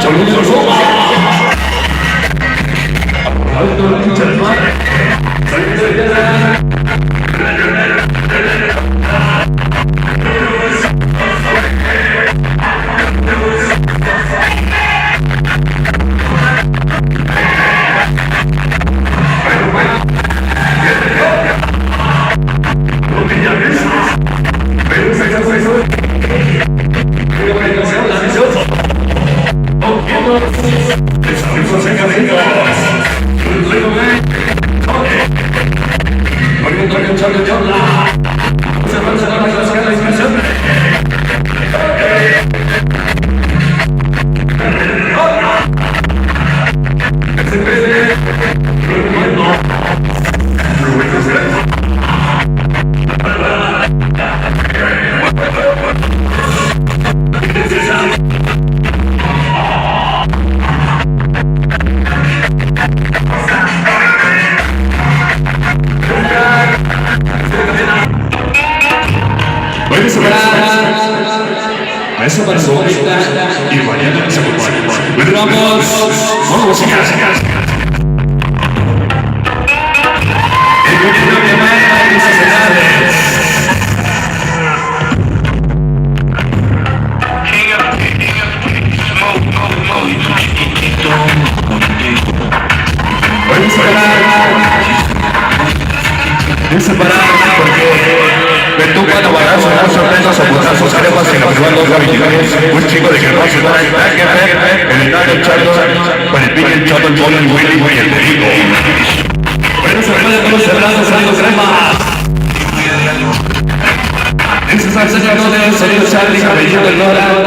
Sonido Russo, a esa persona y mañana se vuelve. Vamos a porque me toca la barazo, sorpresas o putazos, arepas en los ruedos habilidades, un chico de que no se da en el dado el chato, con el pique, el chato, el bolo, el willy y el perico. Bueno, se puede con los cerrados, amigos, cremas. Ese es el sacerdote del sonido Charlie, cabellito del Dora.